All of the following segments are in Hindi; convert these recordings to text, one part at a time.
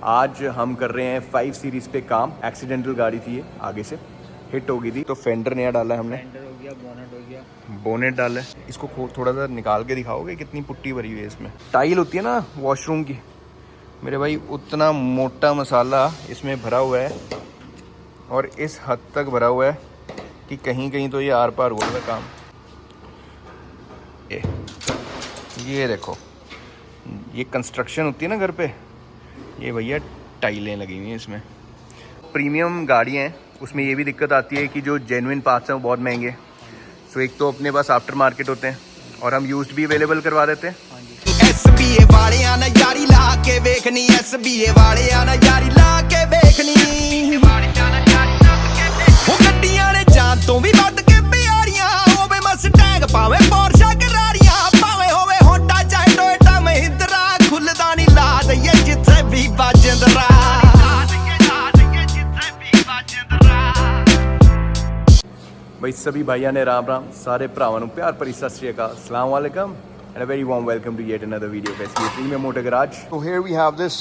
आज हम कर रहे हैं 5 सीरीज़ पे काम। एक्सीडेंटल गाड़ी थी ये, आगे से हिट हो गई थी तो फेंडर नया डाला है हमने। फेंडर हो गया, बोनेट हो गया, बोनेट डाला है। इसको थोड़ा सा निकाल के दिखाओगे कितनी पुट्टी भरी हुई है इसमें। टाइल होती है ना वॉशरूम की, मेरे भाई उतना मोटा मसाला इसमें भरा हुआ है और इस हद तक भरा हुआ है कि कहीं कहीं तो ये आर पार हुआ है काम। ये देखो, ये कंस्ट्रक्शन होती है ना घर पे, ये भैया टाइलें लगी हुई हैं इसमें। प्रीमियम गाड़ियाँ हैं, उसमें ये भी दिक्कत आती है कि जो जेन्युइन पार्ट्स हैं वो बहुत महंगे। सो एक तो अपने पास आफ्टर मार्केट होते हैं और हम यूज्ड भी अवेलेबल करवा देते हैं। SBA वालियां ना यारी ला के देखनी, SBA वालियां ना यारी ला के देखनी, वो गड्डियां ने जान तो भी ਵੱਧ ਕੇ ਪਿਆਰੀਆਂ, ਹੋਵੇ ਮਸਟੈਂਗ ਭਾਵੇਂ ਪੋਰਸ਼ਾ ਗਰਾਰੀਆਂ, ਭਾਵੇਂ ਹੋਵੇ ਹੋਂਡਾ ਚਾਹੇ ਟੋਇਟਾ ਮਹਿੰਦਰਾ, ਖੁੱਲਦਾ ਨਹੀਂ ਲਾ ਦਈਏ ਜਿੱਥੇ ਵੀ ਬਾਜਿੰਦਰਾ। भाई सभी भाइयों ने राम राम, सारे भरावां नूं प्यार भरी सत श्री अकाल, अस्सलाम वालेकुम and a very warm welcome to yet another video of SBA Premium Motor Garage. So here we have this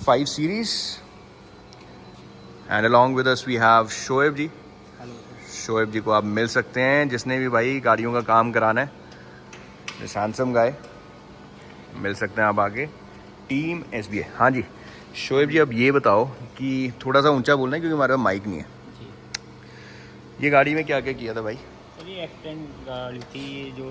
5 series and along with us we have Shoaib जी। शोएब जी को आप मिल सकते हैं जिसने भी भाई गाड़ियों का काम कराना है, दिस हैंडसम गाय, मिल सकते हैं आप आगे, टीम SBA। हाँ जी शोएब जी, अब ये बताओ कि थोड़ा सा ऊंचा बोलना है क्योंकि हमारे पास माइक नहीं है। ये गाड़ी में क्या क्या किया था भाई? सर ये एक्सीडेंट गाड़ी थी, जो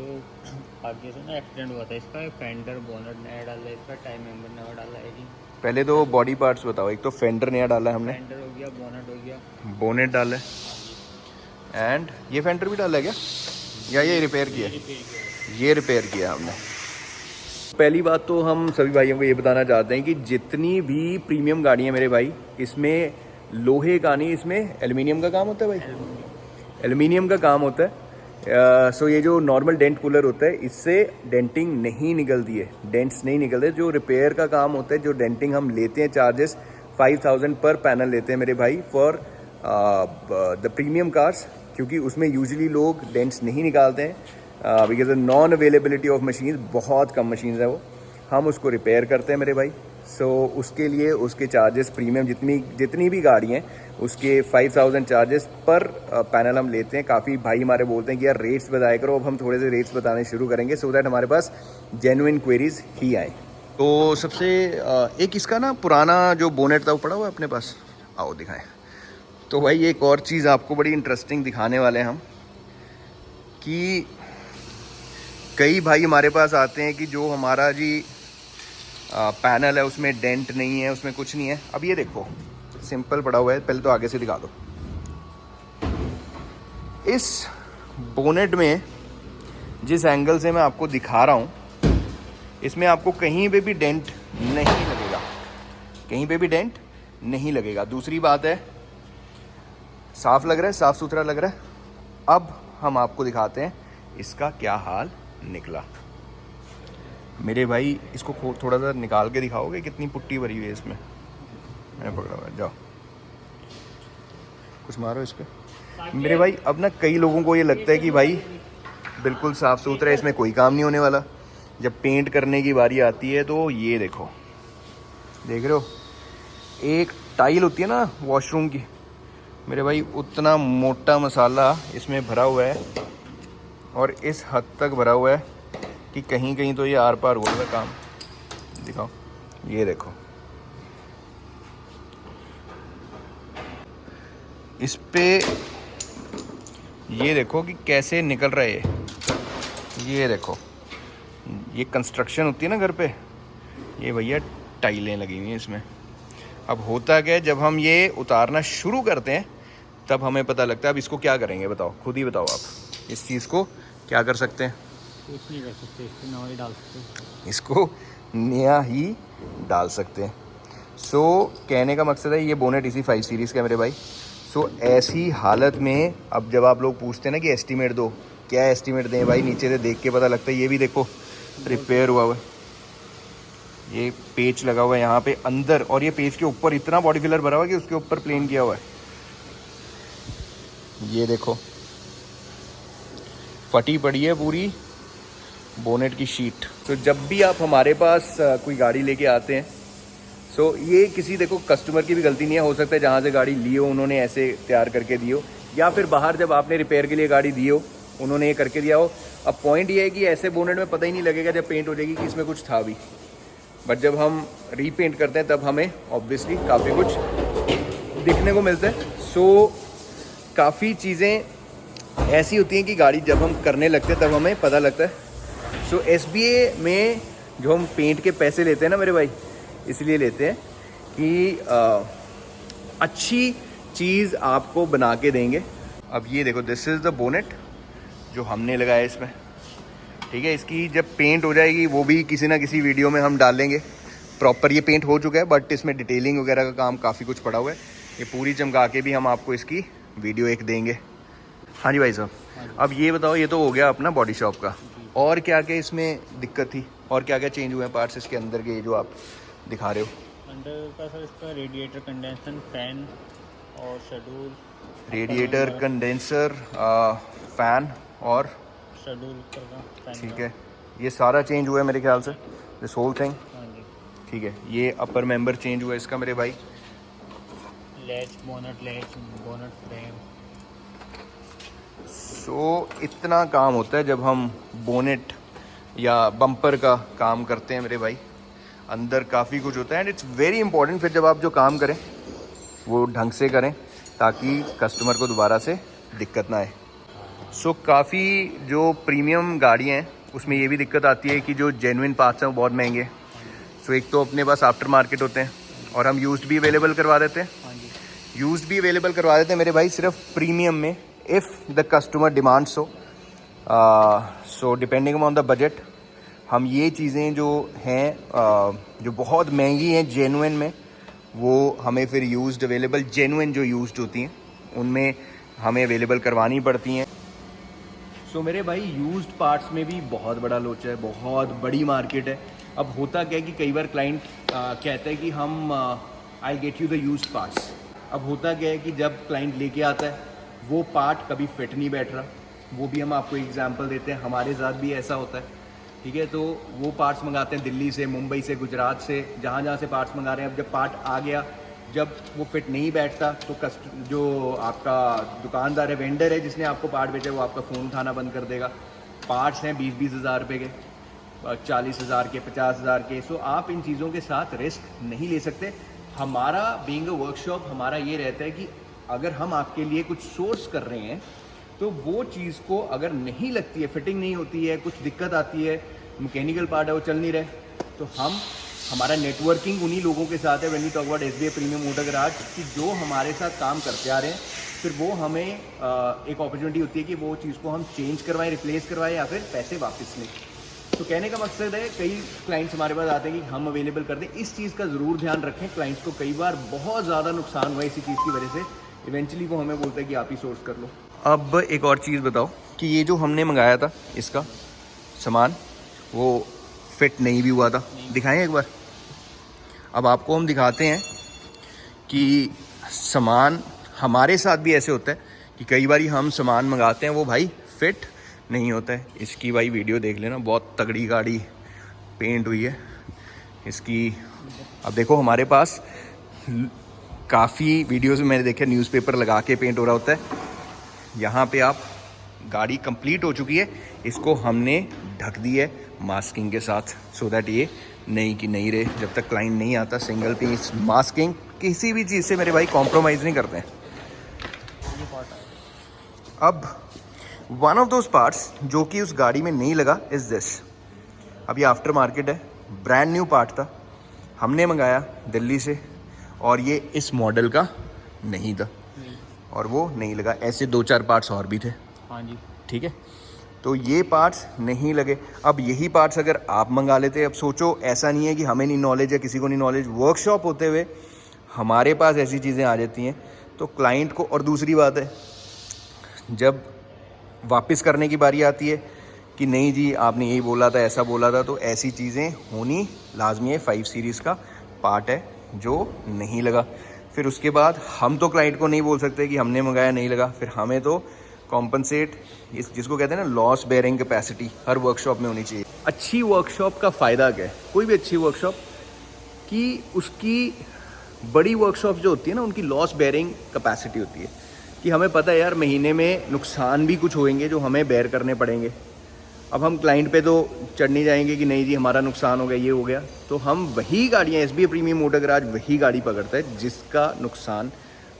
आगे से ना एक्सीडेंट हुआ था, इसका फेंडर बोनेट नया डाला है, इसका टाइम मेंबर नया डाला है जी। पहले तो बॉडी पार्ट्स बताओ। एक तो फेंडर नया डाला है हमने, फेंडर हो गया, बोनेट हो गया, बोनेट डाला है एंड ये फेंडर भी डाला है क्या, या ये रिपेयर किया? ये रिपेयर किया हमने। पहली बात तो हम सभी भाइयों को ये बताना चाहते हैं कि जितनी भी प्रीमियम गाड़ियाँ मेरे भाई, इसमें लोहे का नहीं, इसमें एल्युमिनियम का काम होता है भाई, एल्युमिनियम का काम होता है। सो ये जो नॉर्मल डेंट कूलर होता है इससे डेंटिंग नहीं निकलती है, डेंट्स नहीं निकलते। जो रिपेयर का काम होता है, जो डेंटिंग हम लेते हैं, चार्जेस 5000 पर पैनल लेते हैं मेरे भाई फॉर द प्रीमियम कार्स, क्योंकि उसमें यूजुअली लोग डेंट्स नहीं निकालते हैं because non availability of machine, बहुत कम मशीन है वो, हम उसको रिपेयर करते हैं मेरे भाई। सो उसके लिए उसके चार्जेस प्रीमियम जितनी भी गाड़ी हैं उसके 5000 चार्जेस पर पैनल हम लेते हैं। काफ़ी भाई हमारे बोलते हैं कि यार रेट्स बताया करो, अब हम थोड़े से रेट्स बताने शुरू करेंगे सो दैट हमारे पास जेन्युइन क्वेरीज ही आए। तो सबसे एक इसका ना पुराना जो बोनेट था वो पड़ा हुआ है अपने पास, आओ दिखाएं। तो भाई एक और चीज़ आपको बड़ी इंटरेस्टिंग दिखाने वाले हैं हम, कि कई भाई हमारे पास आते हैं कि जो हमारा जी पैनल है उसमें डेंट नहीं है, उसमें कुछ नहीं है। अब ये देखो सिंपल पड़ा हुआ है, पहले तो आगे से दिखा दो। इस बोनेट में जिस एंगल से मैं आपको दिखा रहा हूँ, इसमें आपको कहीं पे भी डेंट नहीं लगेगा, कहीं पे भी डेंट नहीं लगेगा। दूसरी बात है, साफ लग रहा है, साफ सुथरा लग रहा है। अब हम आपको दिखाते हैं इसका क्या हाल निकला। मेरे भाई इसको थोड़ा सा निकाल के दिखाओगे कितनी पुट्टी भरी हुई है इसमें। मैंने पकड़ा हुआ है, जाओ कुछ मारो इस पर मेरे भाई। अब ना कई लोगों को ये लगता है कि भाई बिल्कुल साफ़ सुथरा है, इसमें कोई काम नहीं होने वाला। जब पेंट करने की बारी आती है तो ये देखो, देख रहे हो, एक टाइल होती है ना वॉशरूम की, मेरे भाई उतना मोटा मसाला इसमें भरा हुआ है और इस हद तक भरा हुआ है कि कहीं कहीं तो ये आर पार हुआ है काम। दिखाओ, ये देखो, इस पे ये देखो कि कैसे निकल रहा है। ये देखो, ये कंस्ट्रक्शन होती है ना घर पे, ये भैया टाइलें लगी हुई हैं इसमें। अब होता क्या है, जब हम ये उतारना शुरू करते हैं तब हमें पता लगता है। अब इसको क्या करेंगे बताओ, खुद ही बताओ आप, इस चीज़ को क्या कर सकते हैं? कुछ नहीं कर सकते, इसको नया ही डाल सकते हैं, इसको नया ही डाल सकते हैं। सो कहने का मकसद है, ये बोनेट इसी 5 सीरीज़ का है मेरे भाई। सो ऐसी हालत में अब जब आप लोग पूछते हैं ना कि एस्टीमेट दो, क्या एस्टीमेट दें भाई, नीचे से देख के पता लगता है। ये भी देखो रिपेयर हुआ हुआ है, ये पेच लगा हुआ है यहाँ पे अंदर, और ये पेच के ऊपर इतना बॉडी फिलर भरा हुआ है कि उसके ऊपर प्लेन किया हुआ है। ये देखो फटी पड़ी है पूरी बोनेट की शीट। तो जब भी आप हमारे पास कोई गाड़ी लेके आते हैं सो ये किसी देखो कस्टमर की भी गलती नहीं है, हो सकता है जहाँ से गाड़ी ली हो उन्होंने ऐसे तैयार करके दी हो, या फिर बाहर जब आपने रिपेयर के लिए गाड़ी दी हो उन्होंने ये करके दिया हो। अब पॉइंट ये है कि ऐसे बोनेट में पता ही नहीं लगेगा जब पेंट हो जाएगी कि इसमें कुछ था भी, बट जब हम रीपेंट करते हैं तब हमें ऑब्वियसली काफ़ी कुछ दिखने को मिलता है। सो काफ़ी चीज़ें ऐसी होती हैं कि गाड़ी जब हम करने लगते हैं तब हमें पता लगता है। सो SBA में जो हम पेंट के पैसे लेते हैं ना मेरे भाई, इसलिए लेते हैं कि अच्छी चीज़ आपको बना के देंगे। अब ये देखो, दिस इज़ द बोनेट जो हमने लगाया इसमें, ठीक है। इसकी जब पेंट हो जाएगी वो भी किसी ना किसी वीडियो में हम डालेंगे। प्रॉपर ये पेंट हो चुका है बट इसमें डिटेलिंग वगैरह का काम काफ़ी कुछ पड़ा हुआ है। ये पूरी चमका के भी हम आपको इसकी वीडियो एक देंगे। हाँ जी भाई साहब, अब ये बताओ, ये तो हो गया अपना बॉडी शॉप का, और क्या क्या इसमें दिक्कत थी और क्या क्या चेंज हुए हैं पार्ट्स इसके अंदर के जो आप दिखा रहे हो? अंदर का सर इसका रेडिएटर, कंडेंसर फैन और शेड्यूल, रेडिएटर, कंडेंसर, फैन और शेड्यूल का फैन। ठीक है, ये सारा चेंज हुआ है मेरे ख्याल से, दिस होल थिंग। हाँ जी। ठीक है, ये अपर मेंबर चेंज हुआ है इसका मेरे भाई। Latch, bonnet frame. सो इतना काम होता है जब हम बोनेट या बम्पर का काम करते हैं मेरे भाई। अंदर काफ़ी कुछ होता है एंड इट्स वेरी इंपॉर्टेंट फिर जब आप जो काम करें वो ढंग से करें ताकि कस्टमर को दोबारा से दिक्कत ना आए। सो काफ़ी जो प्रीमियम गाड़ियाँ हैं उसमें ये भी दिक्कत आती है कि जो जेन्युइन पार्ट्स हैं वो बहुत महंगे हैं। सो एक तो अपने पास आफ्टर मार्केट होते हैं और हम यूज्ड भी अवेलेबल करवा देते हैं। हाँ जी। यूज्ड भी अवेलेबल करवा देते हैं मेरे भाई, सिर्फ प्रीमियम में, if the customer demand so depending on the budget. हम ये चीज़ें जो हैं जो बहुत महंगी हैं जेन्युइन में, वो हमें फिर यूज्ड अवेलेबल, जेन्युइन जो यूज्ड होती हैं उनमें हमें अवेलेबल करवानी पड़ती हैं। सो मेरे भाई यूज्ड पार्ट्स में भी बहुत बड़ा लोचा है, बहुत बड़ी मार्केट है। अब होता क्या है कि कई बार क्लाइंट कहता है कि हम I get you the used parts. अब होता क्या है कि जब क्लाइंट लेके आता है वो पार्ट कभी फिट नहीं बैठ रहा, वो भी हम आपको एग्जांपल देते हैं, हमारे साथ भी ऐसा होता है, ठीक है। तो वो पार्ट्स मंगाते हैं दिल्ली से, मुंबई से, गुजरात से, जहाँ से पार्ट्स मंगा रहे हैं। अब जब पार्ट आ गया, जब वो फिट नहीं बैठता तो जो आपका दुकानदार है, वेंडर है जिसने आपको पार्ट बेचा, वो आपका फ़ोन उठाना बंद कर देगा। पार्ट्स हैं 20-20 हज़ार रुपये के, 40 हज़ार के, 50 हज़ार के। सो आप इन चीज़ों के साथ रिस्क नहीं ले सकते। हमारा बीइंग अ वर्कशॉप, हमारा ये रहता है कि अगर हम आपके लिए कुछ सोर्स कर रहे हैं तो वो चीज़ को अगर नहीं लगती है, फिटिंग नहीं होती है, कुछ दिक्कत आती है, मैकेनिकल पार्ट है वो चल नहीं रहे, तो हमारा नेटवर्किंग उन्हीं लोगों के साथ है। When we talk about SBA premium motor garage, कि जो हमारे साथ काम करते आ रहे हैं, फिर वो हमें एक अपॉर्चुनिटी होती है कि वो चीज़ को हम चेंज करवाएं, रिप्लेस करवाएं या फिर पैसे वापस लें। तो कहने का मकसद है, कई क्लाइंट्स हमारे पास आते हैं कि हम अवेलेबल कर दें। इस चीज़ का ज़रूर ध्यान रखें। क्लाइंट्स को कई बार बहुत ज़्यादा नुकसान हुआ इसी चीज़ की वजह से, इवेंचुअली वो हमें बोलता है कि आप ही सोर्स कर लो। अब एक और चीज़ बताओ कि ये जो हमने मंगाया था इसका सामान, वो फिट नहीं भी हुआ था, दिखाएं एक बार। अब आपको हम दिखाते हैं कि सामान हमारे साथ भी ऐसे होता है कि कई बार हम सामान मंगाते हैं वो भाई फिट नहीं होता है। इसकी भाई वीडियो देख लेना, बहुत तगड़ी गाड़ी पेंट हुई है इसकी। अब देखो हमारे पास काफ़ी वीडियोस में मैंने देखा न्यूज़पेपर लगा के पेंट हो रहा होता है। यहाँ पे आप गाड़ी कंप्लीट हो चुकी है, इसको हमने ढक दी है मास्किंग के साथ, सो दैट ये नई की नहीं रहे। जब तक क्लाइंट नहीं आता, सिंगल पीस मास्किंग किसी भी चीज़ से मेरे भाई कॉम्प्रोमाइज़ नहीं करते हैं। अब वन ऑफ दोज पार्ट्स जो कि उस गाड़ी में नहीं लगा इज़ दिस। अब ये आफ्टर मार्केट है, ब्रांड न्यू पार्ट था, हमने मंगाया दिल्ली से और ये इस मॉडल का नहीं था और वो नहीं लगा। ऐसे 2-4 पार्ट्स और भी थे। हाँ जी। ठीक है, तो ये पार्ट्स नहीं लगे। अब यही पार्ट्स अगर आप मंगा लेते, अब सोचो, ऐसा नहीं है कि हमें नहीं नॉलेज है, किसी को नहीं नॉलेज, वर्कशॉप होते हुए हमारे पास ऐसी चीज़ें आ जाती हैं तो क्लाइंट को। और दूसरी बात है, जब वापस करने की बारी आती है कि नहीं जी आपने यही बोला था, ऐसा बोला था, तो ऐसी चीज़ें होनी लाजमी है। 5 सीरीज़ का पार्ट है जो नहीं लगा, फिर उसके बाद हम तो क्लाइंट को नहीं बोल सकते कि हमने मंगाया नहीं लगा, फिर हमें तो कॉम्पनसेट, जिसको कहते हैं ना लॉस बेयरिंग कैपेसिटी, हर वर्कशॉप में होनी चाहिए। अच्छी वर्कशॉप का फ़ायदा क्या है? कोई भी अच्छी वर्कशॉप कि उसकी बड़ी वर्कशॉप जो होती है ना, उनकी लॉस बेयरिंग कैपेसिटी होती है कि हमें पता है यार महीने में नुकसान भी कुछ होंगे जो हमें बेयर करने पड़ेंगे। अब हम क्लाइंट पे तो चढ़ नहीं जाएंगे कि नहीं जी हमारा नुकसान हो गया, ये हो गया। तो हम वही गाड़ियाँ, SBA प्रीमियम मोटर गैराज वही गाड़ी पकड़ता है जिसका नुकसान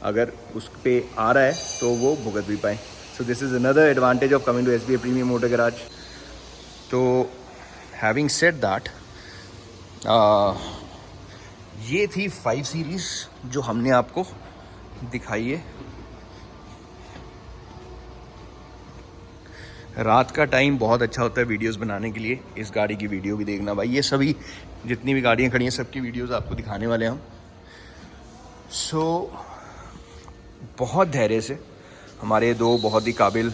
अगर उस पे आ रहा है तो वो भुगत भी पाए। So this is another advantage of coming to SBA premium motor garage. तो हैविंग सेड दैट, ये थी 5 सीरीज़ जो हमने आपको दिखाई है। रात का टाइम बहुत अच्छा होता है वीडियोस बनाने के लिए। इस गाड़ी की वीडियो भी देखना भाई, ये सभी जितनी भी गाड़ियाँ खड़ी हैं सबकी वीडियोस आपको दिखाने वाले हैं हम। सो बहुत धैर्य से हमारे 2 बहुत ही काबिल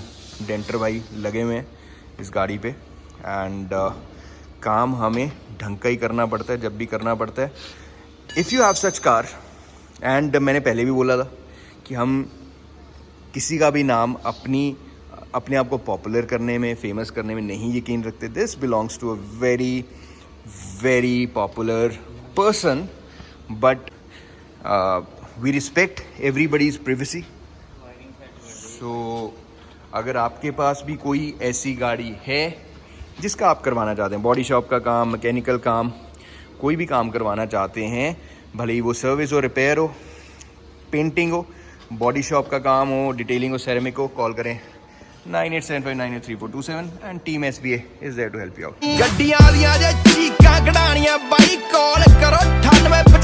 डेंटर भाई लगे हुए हैं इस गाड़ी पे, एंड काम हमें ढंग का ही करना पड़ता है जब भी करना पड़ता है। If you have such car, and मैंने पहले भी बोला था कि हम किसी का भी नाम अपने आप को पॉपुलर करने में, फेमस करने में नहीं यकीन रखते। This belongs to a very very popular person, but we respect everybody's privacy. So अगर आपके पास भी कोई ऐसी गाड़ी है जिसका आप करवाना चाहते हैं, बॉडी शॉप का काम, मैकेनिकल काम, कोई भी काम करवाना चाहते हैं, भले ही वो सर्विस हो, रिपेयर हो, पेंटिंग हो, बॉडी शॉप का काम हो, डिटेलिंग हो, सेरेमिक हो, कॉल करें 9875983427 and team SBA is there to help you out. ਗੱਡੀਆਂ ਦੀਆਂ ਜੇ ਚੀਕਾਂ ਕਢਾਣੀਆਂ ਬਾਈ ਕਾਲ ਕਰੋ 98